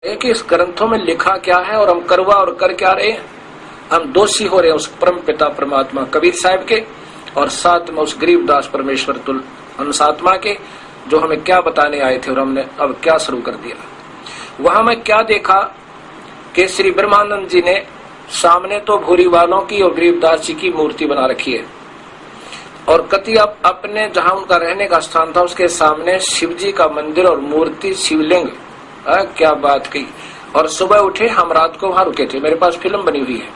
एक इस ग्रंथों में लिखा क्या है और हम करवा और कर क्या रहे हैं। हम दोषी हो रहे हैं उस परम पिता परमात्मा कबीर साहब के, और साथ में उस गरीबदास परमेश्वर तुल अंशात्मा के, जो हमें क्या बताने आए थे और हमने अब क्या शुरू कर दिया। वहां मैं क्या देखा कि श्री ब्रह्मानंद जी ने सामने तो भूरी वालों की और गरीबदास जी की मूर्ति बना रखी है, और कति अपने जहां उनका रहने का स्थान था उसके सामने शिव जी का मंदिर और मूर्ति शिवलिंग। क्या बात की। और सुबह उठे, हम रात को वहां रुके थे, मेरे पास फिल्म बनी हुई है।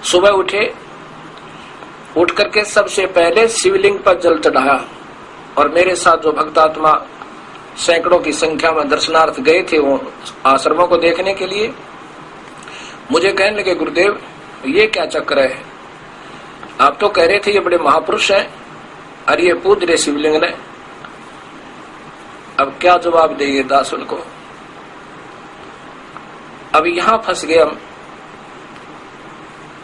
सुबह उठे, उठ करके सबसे पहले शिवलिंग पर जल चढ़ाया, और मेरे साथ जो भक्तात्मा सैकड़ों की संख्या में दर्शनार्थ गए थे वो आश्रमों को देखने के लिए, मुझे कहने लगे गुरुदेव ये क्या चक्र है, आप तो कह रहे थे ये बड़े महापुरुष हैं और ये पूज रहे शिवलिंग ने। अब क्या जवाब देंगे दास उनको। अब यहां फंस गए हम।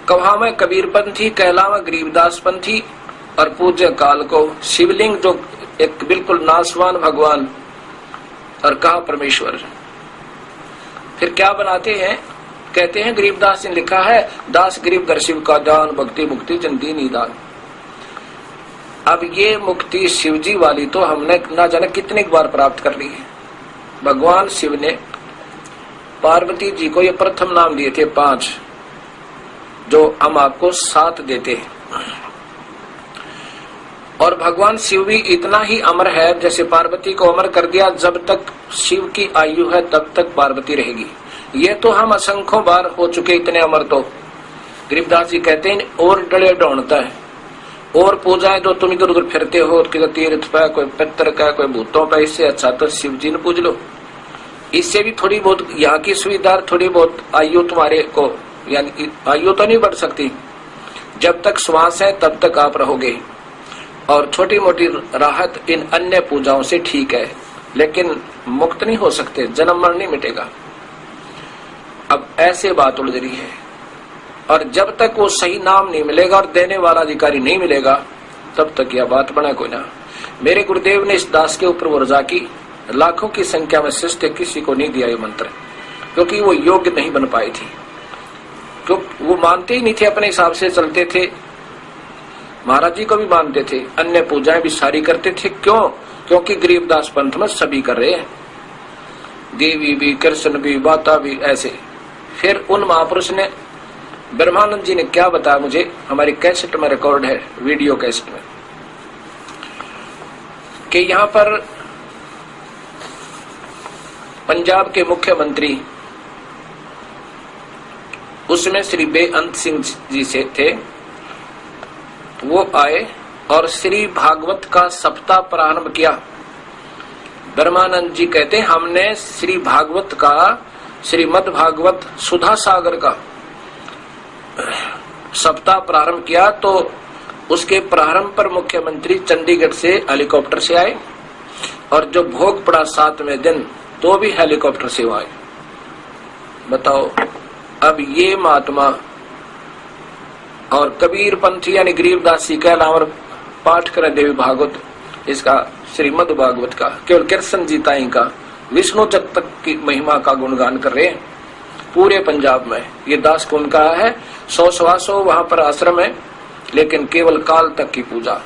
कहा मैं कबीरपंथी, कहलावा गरीबदास पंथी, और पूज्य काल को शिवलिंग जो एक बिल्कुल नासवान भगवान, और कहा परमेश्वर। फिर क्या बनाते हैं, कहते हैं गरीबदास ने लिखा है, दास गरीब दर शिव का दान, भक्ति मुक्ति जन दी निदान। अब ये मुक्ति शिव जी वाली तो हमने ना जाने कितने बार प्राप्त कर ली है। भगवान शिव ने पार्वती जी को ये प्रथम नाम दिए थे 5, जो हम आपको 7 देते हैं। और भगवान शिव भी इतना ही अमर है, जैसे पार्वती को अमर कर दिया, जब तक शिव की आयु है तब तक पार्वती रहेगी। ये तो हम असंख्यों बार हो चुके इतने अमर। तो गरीबदास जी कहते हैं और डले ढूंढता है, और पूजाएं जो तुम इधर उधर फिरते हो, किसी तीर्थ पे, कोई पितर का, कोई भूतों पे, इससे अच्छा तो शिव जी ने पूज लो। इससे भी थोड़ी बहुत यहाँ की सुविधा, थोड़ी बहुत आयु तुम्हारे को, यानी आयु तो नहीं बढ़ सकती, जब तक श्वास है तब तक आप रहोगे, और छोटी मोटी राहत इन अन्य पूजाओं से ठीक है, लेकिन मुक्त नहीं हो सकते, जन्म मरण नहीं मिटेगा। अब ऐसे बात उलझ रही है, और जब तक वो सही नाम नहीं मिलेगा और देने वाला अधिकारी नहीं मिलेगा, तब तक यह बात बना कोई ना। मेरे गुरुदेव ने इस दास के ऊपर वर्जा की, लाखों की संख्या में शिष्य किसी को नहीं दिया ये मंत्र, क्योंकि वो योग्य नहीं बन पाई थी, क्योंकि वो मानते ही नहीं थे, अपने हिसाब से चलते थे। महाराज जी को भी मानते थे, अन्य पूजाएं भी सारी करते थे। क्यों? क्योंकि गरीबदास पंथ में सभी कर रहे हैं, देवी भी, कृष्ण भी, माता भी, ऐसे। फिर उन महापुरुष ने, ब्रह्मानंद जी ने क्या बताया मुझे, हमारी कैसेट में रिकॉर्ड है, वीडियो कैसेट में, कि यहाँ पर पंजाब के मुख्यमंत्री उसमें श्री बेअंत सिंह जी से थे, वो आए और श्री भागवत का सप्ताह प्रारंभ किया। ब्रह्मानंद जी कहते हैं हमने श्री भागवत का, श्रीमद् भागवत सुधा सागर का सप्ताह प्रारंभ किया, तो उसके प्रारंभ पर मुख्यमंत्री चंडीगढ़ से हेलीकॉप्टर से आए, और जो भोग पड़ा 7वें दिन तो भी हेलीकॉप्टर से आए। बताओ, अब ये महात्मा और कबीर पंथी यानी गरीबदासी का अलावा पाठ करें देवी भागवत, इसका श्रीमद् भागवत का, केवल कृष्ण जी ताई का, विष्णु जब तक की महिमा का गुणगान कर रहे हैं पूरे पंजाब में। ये दास कुंभ का है, 100 सवा 100 वहां पर आश्रम है, लेकिन केवल काल तक की पूजा।